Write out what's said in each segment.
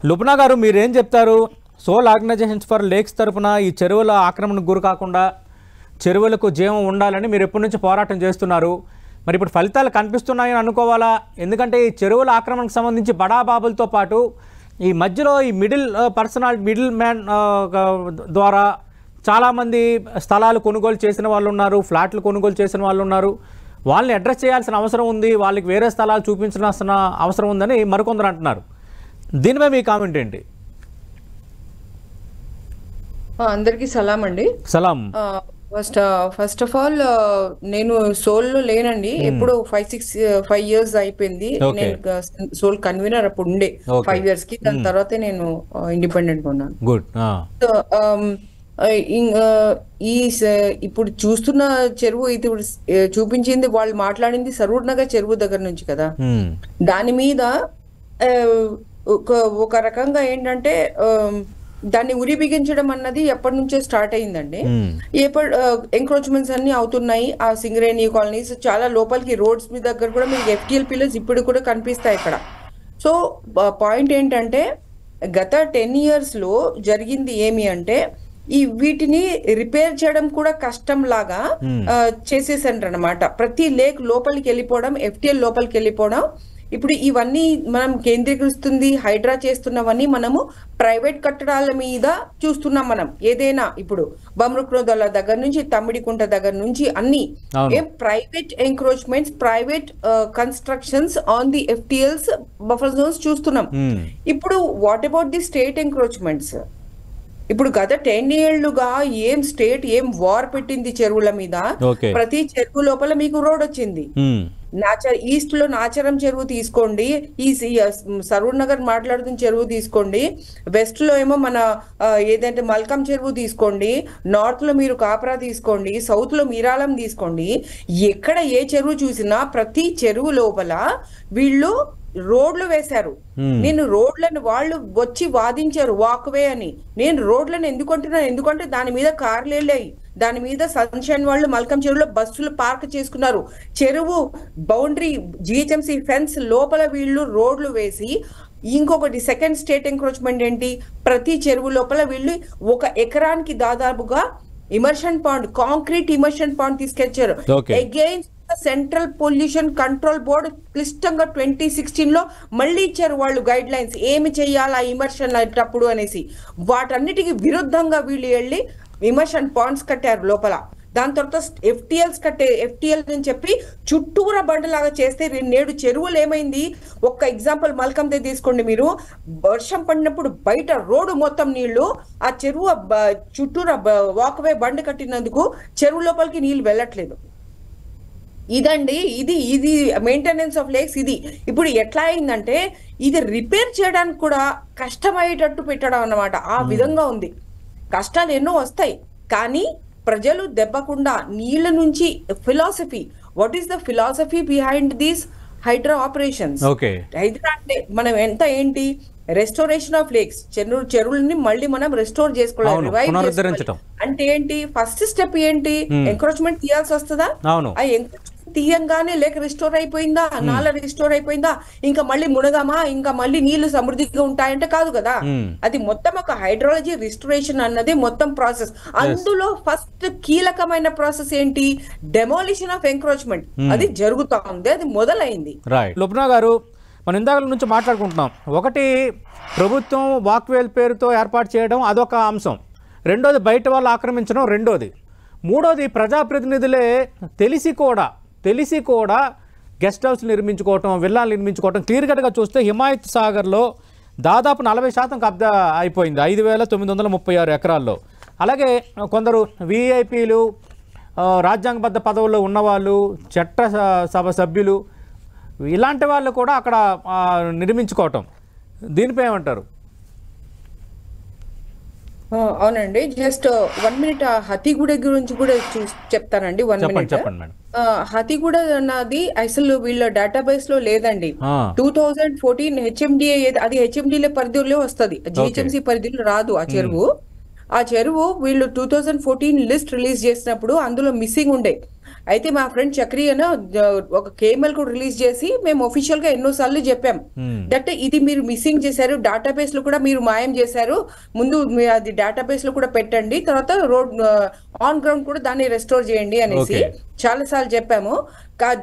లుబ్నా గారు మీరేం చెప్తారు? సోల్ ఆర్గనైజేషన్స్ ఫర్ లేక్స్ తరఫున ఈ చెరువుల ఆక్రమణకు గురి కాకుండా చెరువులకు జీవం ఉండాలని మీరు ఎప్పటి నుంచి పోరాటం చేస్తున్నారు. మరి ఇప్పుడు ఫలితాలు కనిపిస్తున్నాయని అనుకోవాలా? ఎందుకంటే ఈ చెరువుల ఆక్రమణకు సంబంధించి బడాబాబులతో పాటు ఈ మధ్యలో ఈ మిడిల్ మ్యాన్ ద్వారా చాలామంది స్థలాలు కొనుగోలు చేసిన వాళ్ళు ఉన్నారు, ఫ్లాట్లు కొనుగోలు చేసిన వాళ్ళు ఉన్నారు. వాళ్ళని అడ్రస్ చేయాల్సిన అవసరం ఉంది, వాళ్ళకి వేరే స్థలాలు చూపించాల్సిన అవసరం ఉందని మరికొందరు అంటున్నారు. దీనిపై మీ కామెంట్ ఏంటి? అందరికీ సలాం అండి. సలాం. ఫస్ట్ ఆఫ్ ఆల్ నేను సోల్ లో లేనండి. ఎప్పుడు 5 years అయిపోయింది. నేను సోల్ కన్వీనర్ అప్పుడు ఉండే 5 years కి. దాని తర్వాతే నేను ఇండిపెండెంట్ గా ఉన్నాను. గుడ్. ఇప్పుడు చూస్తున్న చెరువు ఇప్పుడు చూపించింది, వాళ్ళు మాట్లాడింది సరూర్ నగర్ చెరువు దగ్గర నుంచి కదా. దాని మీద ఒక రకంగా ఏంటంటే దాన్ని ఉరి బిగించడం అన్నది ఎప్పటి నుంచో స్టార్ట్ అయిందండి. ఎంక్రోచ్మెంట్స్ అన్ని అవుతున్నాయి. ఆ సింగరేణి కాలనీస్ చాలా లోపలికి రోడ్స్ మీద దగ్గర కూడా మీకు FTL పిల్లర్స్ ఇప్పుడు కూడా కనిపిస్తాయి ఇక్కడ. సో పాయింట్ ఏంటంటే గత 10 years లో జరిగింది ఏమి అంటే వీటిని రిపేర్ చేయడం కూడా కష్టం లాగా చేసేసారు అనమాట. ప్రతి లేక్ లోపలికి వెళ్ళిపోవడం, FTL లోపలికి వెళ్ళిపోవడం. ఇప్పుడు ఇవన్నీ మనం కేంద్రీకరిస్తుంది, హైడ్రా చేస్తున్నవన్నీ మనము ప్రైవేట్ కట్టడాల మీద చూస్తున్నాం. మనం ఏదైనా ఇప్పుడు బమ్రుక్రోదల దగ్గర నుంచి తమ్మిడికుంట దగ్గర నుంచి అన్ని private encroachments, private constructions on the FTLs buffer zones చూస్తున్నాం. ఇప్పుడు what about the state encroachments? ఇప్పుడు గత 10 ఏళ్లుగా ఏం వార్ పెట్టింది చెరువుల మీద. ప్రతి చెరువు లోపల మీకు రోడ్ వచ్చింది. ఈస్ట్ లో నాచరం చెరువు తీసుకోండి, ఈ సరూర్ నగర్ మాట్లాడుతున్న చెరువు తీసుకోండి, వెస్ట్ లో ఏమో మన ఏదంటే మల్కం చెరువు తీసుకోండి, నార్త్ లో మీరు కాప్రా తీసుకోండి, సౌత్ లో మీరాలం తీసుకోండి. ఎక్కడ ఏ చెరువు చూసినా ప్రతి చెరువు లోపల వీళ్ళు రోడ్లు వేశారు. నేను రోడ్లను వాళ్ళు వచ్చి వాదించారు వాక్వే అని. నేను రోడ్లను ఎందుకు అంటున్నాను? ఎందుకంటే దాని మీద కార్లు వెళ్ళాయి, దాని మీద సన్షైన్ వాళ్ళు మల్కం చెరువులో బస్సులు పార్క్ చేసుకున్నారు. చెరువు బౌండరీ GHMC ఫెన్స్ లోపల వీళ్ళు రోడ్లు వేసి, ఇంకొకటి సెకండ్ స్టేట్ ఎంక్రోచ్మెంట్ ఏంటి, ప్రతి చెరువు లోపల వీళ్ళు 1 ఎకరానికి దాదాపుగా immersion pond, concrete immersion pond తీసుకొచ్చారు. Against central pollution control board క్లిష్టంగా 2016 లో మళ్ళీ ఇచ్చారు వాళ్ళు గైడ్ లైన్స్, ఏమి చెయ్యాలా ఇమర్షన్ అయ్యేటప్పుడు అనేసి. వాటన్నిటికి విరుద్ధంగా వీళ్ళు వెళ్ళి ఇమర్షన్ పాండ్స్ కట్టారు లోపల. దాని తర్వాత FTL అని చెప్పి చుట్టూరా బండలాగా చేస్తే నేడు చెరువులు ఏమైంది? ఒక్క ఎగ్జాంపుల్ మల్కందే తీసుకోండి. మీరు వర్షం పడినప్పుడు బయట రోడ్డు మొత్తం నీళ్లు, ఆ చెరువు చుట్టూరా వాక్వే బండ కట్టినందుకు చెరువు లోపలికి నీళ్లు వెళ్ళట్లేదు. ఇదండి ఇది మెయింటెనెన్స్ ఆఫ్ లేక్స్. ఇది ఇప్పుడు ఎట్లా అయిందంటే ఇది రిపేర్ చేయడానికి కూడా కష్టమయ్యేటట్టు పెట్టడం అన్నమాట. ఆ విధంగా ఉంది. కష్టాలు ఎన్నో వస్తాయి, కానీ ప్రజలు దెబ్బకుండా నీళ్ళ నుంచి philosophy, what is the philosophy behind these Hydra operations? Hydra అంటే మనం ఏంటి రెస్టోరేషన్ ఆఫ్ లేక్స్, చెరువులని మళ్ళీ మనం రెస్టోర్ చేసుకోవాలి. అంటే ఏంటి? ఫస్ట్ స్టెప్ ఏంటి? ఎంక్రోచ్మెంట్ తీయాల్సి వస్తుందా? ఆ ఎంక్రోచ్మెంట్ తీయంగానే లేక రిస్టోర్ అయిపోయిందా, నాల రిస్టోర్ అయిపోయిందా, ఇంకా మళ్ళీ మునగమా, ఇంకా మళ్ళీ నీళ్లు సమృద్ధిగా ఉంటాయంటే కాదు కదా. అది మొత్తం ఒక హైడ్రాలజీ రిస్టోరేషన్ అన్నది మొత్తం ప్రాసెస్. అందులో ఫస్ట్ కీలకమైన ప్రాసెస్ ఏంటి? Demolition of encroachment. అది జరుగుతా ఉంది, అది మొదలైంది. లుబ్నా గారు, మనం ఇందాక నుంచి మాట్లాడుకుంటున్నాం. ఒకటి ప్రభుత్వం వాక్వేల్ పేరుతో ఏర్పాటు చేయడం, అదొక అంశం. రెండోది బయట వాళ్ళు ఆక్రమించడం రెండోది. మూడోది ప్రజాప్రతినిధులే తెలిసి కూడా గెస్ట్ హౌస్ నిర్మించుకోవటం, విల్లాలు నిర్మించుకోవటం. క్లియర్ కట్గా చూస్తే హిమాయత్ సాగర్లో దాదాపు 40% కబ్జా అయిపోయింది 5,936 ఎకరాల్లో. అలాగే కొందరు VIPలు, రాజ్యాంగబద్ధ పదవుల్లో ఉన్నవాళ్ళు, చట్ట సభ సభ్యులు, ఇలాంటి వాళ్ళు కూడా అక్కడ నిర్మించుకోవటం. దీనిపై ఏమంటారు? అవునండి, జస్ట్ 1 minute హతిగూడ గురించి కూడా చెప్తానండి. 1 minute. హతిగూడ అన్నది అసలు వీళ్ళ డేటాబేస్ లో లేదండి. 2014 HMDA, అది HMDA పరిధిలో వస్తుంది, GHMC పరిధిలో రాదు ఆ చెరువు. ఆ చెరువు వీళ్ళు 2014 లిస్ట్ రిలీజ్ చేసినప్పుడు అందులో మిస్సింగ్ ఉండే. అయితే మా ఫ్రెండ్ చక్రి అని ఒక కేఎంఎల్ కూడా రిలీజ్ చేసి మేము ఒఫీషియల్ గా ఎన్నోసార్లు చెప్పాం దట్ ఇది మీరు మిస్సింగ్ చేశారు, డేటాబేస్ లో కూడా మీరు మాయం చేశారు, ముందు అది డేటాబేస్ లో కూడా పెట్టండి, తర్వాత రోడ్ ఆన్ గ్రౌండ్ కూడా దాన్ని రెస్టోర్ చేయండి అనేసి చాలా సార్లు చెప్పాము.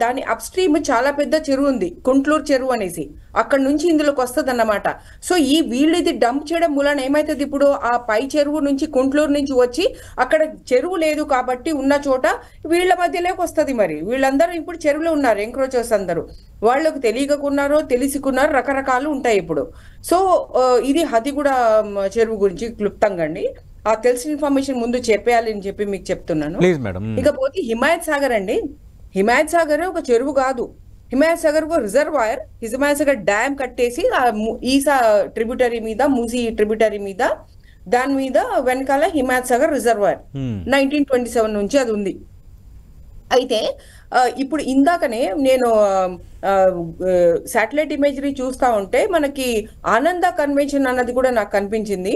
దాని అప్ స్ట్రీమ్ చాలా పెద్ద చెరువు ఉంది, కుంట్లూరు చెరువు అనేసి, అక్కడ నుంచి ఇందులోకి వస్తుంది అన్నమాట. సో ఈ వీళ్ళు ఇది డంప్ చేయడం మూలన ఏమైతుంది, ఇప్పుడు ఆ పై చెరువు నుంచి కుంట్లూరు నుంచి వచ్చి అక్కడ చెరువు లేదు కాబట్టి ఉన్న చోట వీళ్ళ మధ్యలోకి వస్తుంది. మరి వీళ్ళందరూ ఇప్పుడు చెరువులో ఉన్నారు, ఎంక్రోచర్స్ అందరూ, వాళ్ళకు తెలియకున్నారో తెలిసికున్నారో రకరకాలు ఉంటాయి ఇప్పుడు. సో ఇది హతిగూడ చెరువు గురించి క్లుప్తంగా అండి. ఆ తెలిసిన ఇన్ఫర్మేషన్ ముందు చెప్పేయాలి అని చెప్పి మీకు చెప్తున్నాను. ఇకపోతే హిమాయత్ సాగర్ అండి. హిమాయత్ సాగర్ ఒక చెరువు కాదు, హిమాయత్ సాగర్ ఒక రిజర్వాయర్. హిమాయత్ సాగర్ డ్యామ్ కట్టేసి ఈసా ట్రిబ్యూటరీ మీద, మూసీ ట్రిబ్యూటరీ మీద, దాని మీద వెనకాల హిమాయత్ సాగర్ రిజర్వాయర్ 1927 నుంచి అది ఉంది. అయితే ఇప్పుడు ఇందాకనే నేను శాటిలైట్ ఇమేజరీ చూస్తా ఉంటే మనకి ఆనంద కన్వెన్షన్ అన్నది కూడా నాకు కనిపించింది.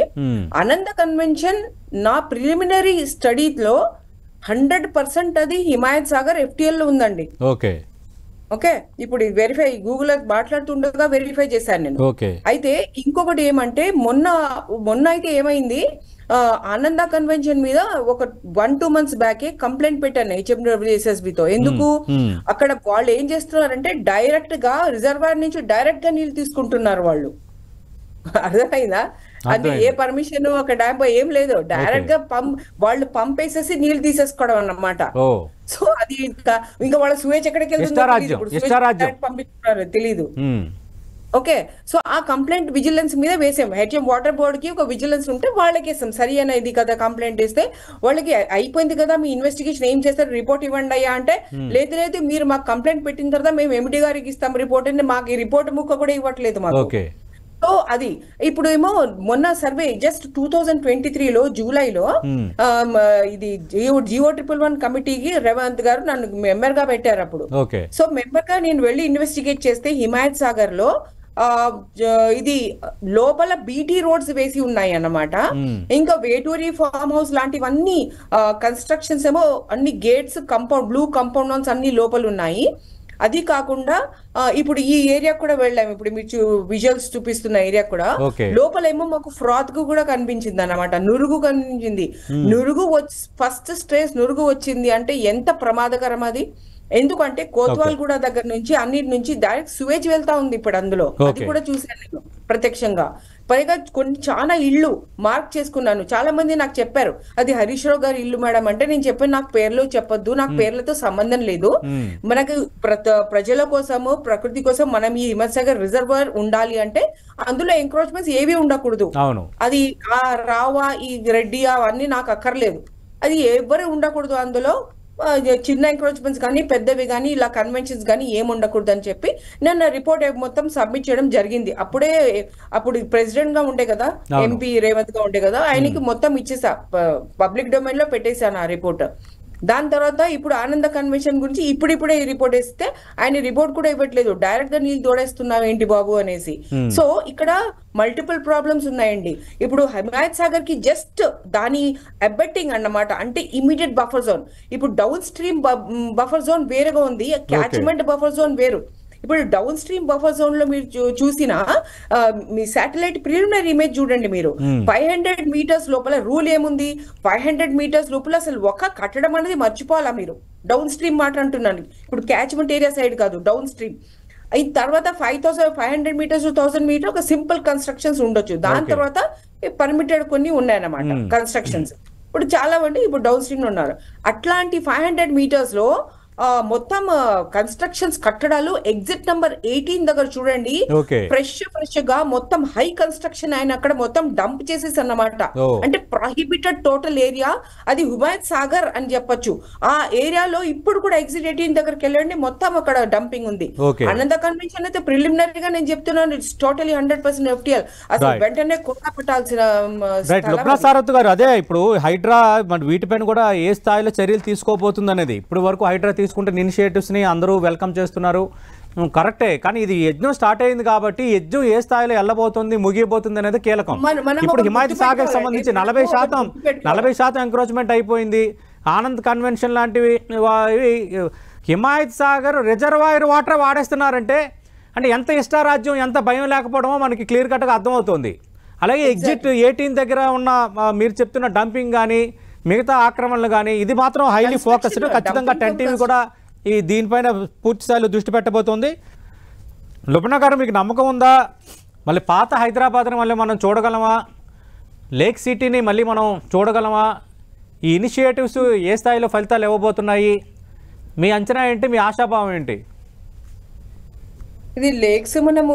ఆనంద కన్వెన్షన్ నా ప్రిలిమినరీ స్టడీలో 100% అది హిమాయత్ సాగర్ FTL లో ఉందండి. ఓకే, ఇప్పుడు వెరిఫై గూగుల్ మాట్లాడుతుండగా వెరిఫై చేశాను నేను. అయితే ఇంకొకటి ఏమంటే మొన్న అయితే ఏమైంది, ఆనంద కన్వెన్షన్ మీద ఒక 1-2 months బ్యాకే కంప్లైంట్ పెట్టాను HMWSSBతో. ఎందుకు, అక్కడ వాళ్ళు ఏం చేస్తున్నారంటే డైరెక్ట్ గా రిజర్వాయర్ నుంచి డైరెక్ట్ గా నీళ్ళు తీసుకుంటున్నారు వాళ్ళు. అర్థమైందా? అది ఏ పర్మిషన్ ఒక డ్యామ్ ఏం లేదు, డైరెక్ట్ గా వాళ్ళు పంపేసేసి నీళ్లు తీసేసుకోవడం అన్నమాట. సో అది ఇంకా వాళ్ళ సువేజ్ ఎక్కడికి వెళ్తుందో పంపిస్తున్నారు తెలీదు. ఓకే, సో ఆ కంప్లైంట్ విజిలెన్స్ మీద వేసాం. హెచ్ఎం వాటర్ బోర్డ్ కి ఒక విజిలెన్స్ ఉంటే వాళ్ళకి వేసాం. సరి అనేది కదా కంప్లైంట్ వేస్తే వాళ్ళకి అయిపోయింది కదా, మీ ఇన్వెస్టిగేషన్ ఏం చేస్తారు, రిపోర్ట్ ఇవ్వండి అయ్యా అంటే, లేదు మీరు మాకు కంప్లైంట్ పెట్టిన తర్వాత మేము ఎండి గారికి ఇస్తాం రిపోర్ట్ అని, మాకు ఈ రిపోర్ట్ ముక్క కూడా ఇవ్వట్లేదు మాకు. సో అది ఇప్పుడు ఏమో మొన్న సర్వే జస్ట్ 2023లో జూలైలో ఇది GO111 కమిటీకి రేవంత్ గారు నన్ను మెంబర్ గా పెట్టారు అప్పుడు. సో మెంబర్ గా నేను వెళ్ళి ఇన్వెస్టిగేట్ చేస్తే హిమాయత్ సాగర్ లో ఇది లోపల బీటీ రోడ్స్ వేసి ఉన్నాయి అన్నమాట. ఇంకా వేటూరి ఫార్మ్ హౌస్ లాంటివన్నీ కన్స్ట్రక్షన్స్ ఏమో అన్ని gates, compound, blue compound walls అన్ని లోపల ఉన్నాయి. అది కాకుండా ఇప్పుడు ఈ ఏరియా కూడా వెళ్ళాము, ఇప్పుడు మీరు విజువల్స్ చూపిస్తున్న ఏరియా కూడా లోపల ఏమో మాకు ఫ్రాత్ కు కూడా కనిపించింది అన్నమాట, నురుగు కనిపించింది. నురుగు ఫస్ట్ స్ట్రెస్ నురుగు వచ్చింది అంటే ఎంత ప్రమాదకరం అది. ఎందుకంటే కోత్వాల్ కూడా దగ్గర నుంచి అన్నిటి నుంచి డైరెక్ట్ సువేజ్ వెళ్తా ఉంది ఇప్పుడు అందులో. అది కూడా చూశాను నేను ప్రత్యక్షంగా. పైగా కొన్ని చాలా ఇళ్ళు మార్క్ చేసుకున్నాను. చాలా మంది నాకు చెప్పారు అది హరీష్ రావు గారి ఇల్లు మేడం అంటే, నేను చెప్పాను నాకు పేర్లు చెప్పొద్దు, నాకు పేర్లతో సంబంధం లేదు. మనకు ప్రజల కోసము ప్రకృతి కోసం మనం ఈ హిమాయత్ సాగర్ రిజర్వాయర్ ఉండాలి అంటే అందులో ఎంక్రోచ్మెంట్స్ ఏవి ఉండకూడదు. అది ఆ రావా ఈ రెడ్డి అవన్నీ నాకు అక్కర్లేదు, అది ఎవరు ఉండకూడదు అందులో. చిన్న ఎంక్రోచ్మెంట్స్ కానీ పెద్దవి కానీ ఇలా కన్వెన్షన్స్ కానీ ఏమి ఉండకూడదు అని చెప్పి నేను రిపోర్ట్ మొత్తం సబ్మిట్ చేయడం జరిగింది. అప్పుడు ప్రెసిడెంట్ గా ఉండే కదా, ఎంపీ రేవంత్ గా ఉండే కదా, ఆయనకి మొత్తం ఇచ్చేసా, పబ్లిక్ డొమైన్ లో పెట్టేశాను ఆ రిపోర్ట్. దాని తర్వాత ఇప్పుడు ఆనంద కన్వెన్షన్ గురించి ఇప్పుడిప్పుడే ఈ రిపోర్ట్ ఇస్తే ఆయన రిపోర్ట్ కూడా ఇవ్వట్లేదు, డైరెక్ట్ గా నీళ్ళు తోడేస్తున్నావు ఏంటి బాబు అనేసి. సో ఇక్కడ మల్టిపుల్ ప్రాబ్లమ్స్ ఉన్నాయండి. ఇప్పుడు హిమాయత్ సాగర్ కి జస్ట్ దాని అబెట్టింగ్ అన్నమాట, అంటే ఇమీడియట్ బఫర్ జోన్. ఇప్పుడు డౌన్ స్ట్రీమ్ బఫర్ జోన్ వేరుగా ఉంది, క్యాచ్మెంట్ బఫర్ జోన్ వేరు. ఇప్పుడు డౌన్ స్ట్రీమ్ బఫర్ జోన్ లో మీరు చూసిన మీ శాటిలైట్ ప్రిలిమినరీ ఇమేజ్ చూడండి మీరు, 500 meters లోపల రూల్ ఏముంది, 500 meters లోపల అసలు ఒక కట్టడం అనేది మర్చిపోవాలా మీరు. డౌన్ స్ట్రీమ్ మాట అంటున్నాను, ఇప్పుడు క్యాచ్మెంట్ ఏరియా సైడ్ కాదు, డౌన్ స్ట్రీమ్. అయిన తర్వాత 500 meters to 1000 meters ఒక సింపుల్ కన్స్ట్రక్షన్స్ ఉండొచ్చు. దాని తర్వాత పర్మిటెడ్ కొన్ని ఉన్నాయన్నమాట కన్స్ట్రక్షన్స్. ఇప్పుడు చాలా మంది ఇప్పుడు డౌన్ స్ట్రీమ్ ఉన్నారు. అట్లాంటి 500 meters లో మొత్తం కన్స్ట్రక్షన్స్ కట్టడాలు ఎగ్జిట్ నంబర్ 18 దగ్గర చూడండి, ఫ్రెష్ గా మొత్తం హై కన్స్ట్రక్షన్ ఆయన అక్కడ మొత్తం డంప్ చేసేసి అన్నమాట. అంటే ప్రొహిబిటెడ్ టోటల్ ఏరియా అది హిమాయత్ సాగర్ అని చెప్పొచ్చు. ఆ ఏరియాలో ఇప్పుడు కూడా ఎగ్జిట్ 18 దగ్గరికి వెళ్ళండి, మొత్తం అక్కడ డంపింగ్ ఉంది. ఆనంద కన్వెన్షన్ అయితే ప్రిలిమినరీగా నేను చెప్తున్నాను, ఇట్స్ టోటలీ 100% FTL. అసలు వెంటనే కొత్త పెట్టాల్సిన. అదే ఇప్పుడు హైడ్రా వీటిపైన కూడా ఏ స్థాయిలో చర్యలు తీసుకోబోతుంది అనేది ఇప్పుడు వరకు హైడ్రా తీసుకుంటే ఇనిషియేటివ్స్ ని అందరూ వెల్కమ్ చేస్తున్నారు, కరెక్టే. కానీ ఇది యజ్ఞం స్టార్ట్ అయింది కాబట్టి యజ్ఞం ఏ స్థాయిలో వెళ్ళబోతుంది, ముగియబోతుంది అనేది కీలకం. ఇప్పుడు హిమాయత్ సాగర్ సంబంధించి 40% ఎంక్రోచ్మెంట్ అయిపోయింది. ఆనంద్ కన్వెన్షన్ లాంటివి ఇవి హిమాయత్ సాగర్ రిజర్వాయర్ వాటర్ వాడేస్తున్నారంటే అంటే ఎంత ఇష్టారాజ్యం, ఎంత భయం లేకపోవడమో మనకి క్లియర్ కట్గా అర్థమవుతుంది. అలాగే ఎగ్జిట్ 18 దగ్గర ఉన్న మీరు చెప్తున్న డంపింగ్ కానీ మిగతా ఆక్రమణలు కానీ ఇది మాత్రం హైలీ ఫోకస్డ్. ఖచ్చితంగా 10 టీవీ కూడా ఈ దీనిపైన పూర్తి స్థాయిలో దృష్టి పెట్టబోతోంది. లుబ్నా గారు, మీకు నమ్మకం ఉందా మళ్ళీ పాత హైదరాబాద్ని మళ్ళీ మనం చూడగలమా? లేక్ సిటీని మళ్ళీ మనం చూడగలమా? ఈ ఇనిషియేటివ్స్ ఏ స్థాయిలో ఫలితాలు ఇవ్వబోతున్నాయి? మీ అంచనా ఏంటి? మీ ఆశాభావం ఏంటి? ఇది లేక్స్ మనము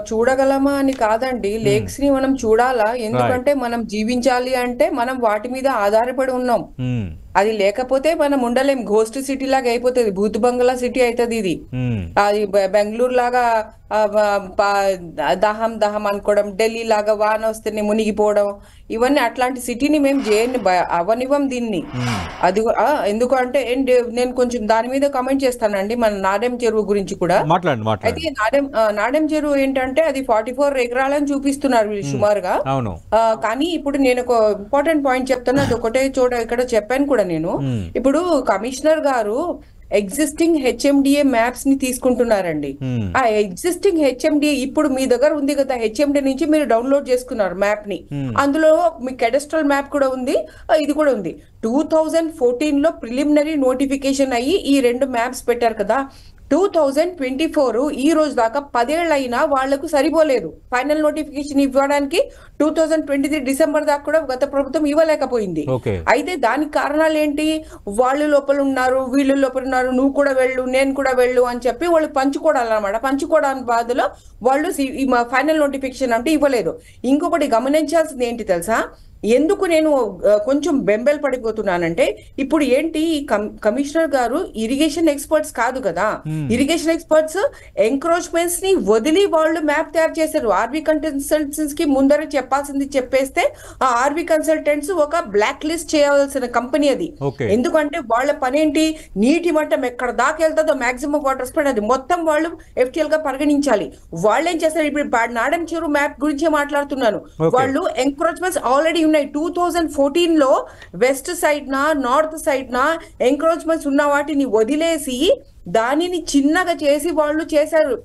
చూడగలమా అని కాదండి, లేక్స్ ని మనం చూడాలా. ఎందుకంటే మనం జీవించాలి అంటే మనం వాటి మీద ఆధారపడి ఉన్నాం. అది లేకపోతే మనం ఉండలేం. గోస్ట్ సిటీ లాగా అయిపోతుంది, భూత్ బంగ్లా సిటీ అవుతుంది ఇది. అది బెంగళూరు లాగా దహం దహం అనుకోవడం, ఢిల్లీ లాగా వాన వస్తేనే మునిగిపోవడం, ఇవన్నీ అట్లాంటి సిటీని మేము అవనివ్వం దీన్ని. అది ఎందుకంటే నేను కొంచెం దాని మీద కామెంట్ చేస్తానండి, మన నాడెం చెరువు గురించి కూడా. అయితే నాడెం చెరువు ఏంటంటే అది 44 ఎకరాలని చూపిస్తున్నారు వీళ్ళు సుమారుగా. కానీ ఇప్పుడు నేను ఒక ఇంపార్టెంట్ పాయింట్ చెప్తాను, అది ఒకటే చోట ఇక్కడ చెప్పాను కూడా నేను. ఇప్పుడు కమిషనర్ గారు ఎగ్జిస్టింగ్ హెచ్ఎండిఏ మ్యాప్స్ ని తీసుకుంటున్నారండి. ఆ ఎగ్జిస్టింగ్ హెచ్ఎండిఏ ఇప్పుడు మీ దగ్గర ఉంది కదా, హెచ్ఎండి నుంచి మీరు డౌన్లోడ్ చేసుకున్నారు మ్యాప్ ని. అందులో మీ కెడస్ట్రల్ మ్యాప్ కూడా ఉంది, ఇది కూడా ఉంది. 2014 లో ప్రిలిమినరీ నోటిఫికేషన్ అయ్యి ఈ 2 మ్యాప్స్ పెట్టారు కదా. 2024 ఈ రోజు దాకా 10 ఏళ్ళు అయినా వాళ్లకు సరిపోలేదు ఫైనల్ నోటిఫికేషన్ ఇవ్వడానికి. 2023 డిసెంబర్ దాకా కూడా గత ప్రభుత్వం ఇవ్వలేకపోయింది. అయితే దానికి కారణాలు ఏంటి? వాళ్ళు లోపల ఉన్నారు, వీళ్ళు లోపల ఉన్నారు, నువ్వు కూడా వెళ్ళు, నేను కూడా వెళ్ళు అని చెప్పి వాళ్ళు పంచుకోవాలన్నమాట. పంచుకోవడానికి బాధలో వాళ్ళు ఫైనల్ నోటిఫికేషన్ అంటే ఇవ్వలేదు. ఇంకొకటి గమనించాల్సింది ఏంటి తెలుసా? ఎందుకు నేను కొంచెం బెంబెల్ పడిపోతున్నానంటే, ఇప్పుడు ఏంటి కమిషనర్ గారు ఇరిగేషన్ ఎక్స్పర్ట్స్ కాదు కదా. ఇరిగేషన్ ఎక్స్పర్ట్స్ ఎంక్రోచ్మెంట్స్ ని వదిలి వాళ్ళు మ్యాప్ తయారు చేశారు. ఆర్బీ కన్సల్టెంట్స్ కి ముందర చెప్పాల్సింది చెప్పేస్తే ఆ ఆర్బీ కన్సల్టెంట్స్ ఒక బ్లాక్ లిస్ట్ చేయవలసిన కంపెనీ అది. ఎందుకంటే వాళ్ళ పనేంటి, నీటి మట్టం ఎక్కడ దాకా వెళ్తుందో మాక్సిమం వాటర్ స్ప్రెడ్ అది మొత్తం వాళ్ళు ఎఫ్టిఎల్ గా పరిగణించాలి. వాళ్ళు ఏం చేస్తారు? ఇప్పుడు నాడెం చెరువు మ్యాప్ గురించి మాట్లాడుతున్నాను. వాళ్ళు ఎంక్రోచ్మెంట్స్ ఆల్రెడీ ఉన్నాయి. 2014 లో వెస్ట్ సైడ్ నా నార్త్ సైడ్ నా ఎంక్రోచ్మెంట్స్ ఉన్న వాటిని వదిలేసి దానిని చిన్నగా చేసి వాళ్ళు చేశారు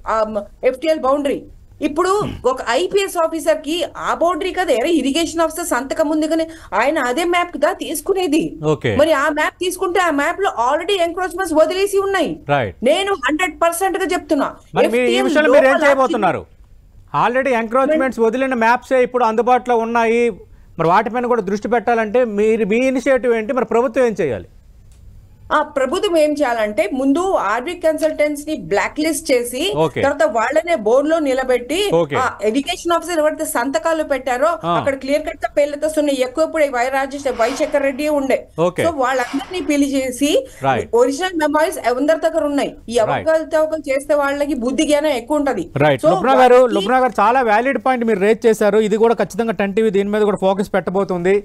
ఎఫ్టిఎల్ బౌండరీ. ఇప్పుడు ఒక ఐపీఎస్ ఆఫీసర్ కి ఆ బౌండరీ కదా, ఇరిగేషన్ ఆఫీసర్ సంతకం ఉంది కానీ ఆయన అదే మ్యాప్ కదా తీసుకునేది. మరి ఆ మ్యాప్ తీసుకుంటే ఆ మ్యాప్ లో ఆల్రెడీ ఎంక్రోచ్మెంట్స్ వదిలేసి ఉన్నాయి. నేను 100% గా చెప్తున్నా. ఆల్రెడీ ఎంక్రోచ్మెంట్స్ వదిలిన మ్యాప్సే ఇప్పుడు అందుబాటులో ఉన్నాయి. మరి వాటిపైన కూడా దృష్టి పెట్టాలంటే మీ ఇనిషియేటివ్ ఏంటి? మరి ప్రభుత్వం ఏం చేయాలి? ప్రభుత్వం ఏం చేయాలంటే ముందు ఆర్బీ కన్సల్టెంట్స్ ని బ్లాక్ లిస్ట్ చేసి తర్వాత వాళ్ళనే బోర్డు లో నిలబెట్టి ఎడ్యుకేషన్ ఆఫీసర్ ఎవరైతే సంతకాలు పెట్టారో అక్కడ క్లియర్ కట్ గా పేర్లతో ఉన్నాయి. ఎక్కువ ఇప్పుడు వైశేఖర్ రెడ్డి ఉండే, సో వాళ్ళందరినీ పిలిచేసి ఒరిజినల్ మెమోరీస్ అందరి దగ్గర ఉన్నాయి. ఈ అవకతవకలు చేస్తే వాళ్ళకి బుద్ధి జ్ఞానం ఎక్కువ ఉంటది. లుబ్నా గారు చాలా వ్యాలిడ్ పాయింట్ మీరు రేజ్ చేశారు. ఇది కూడా ఖచ్చితంగా 10 టీవీ దీని మీద కూడా ఫోకస్ పెట్టబోతుంది.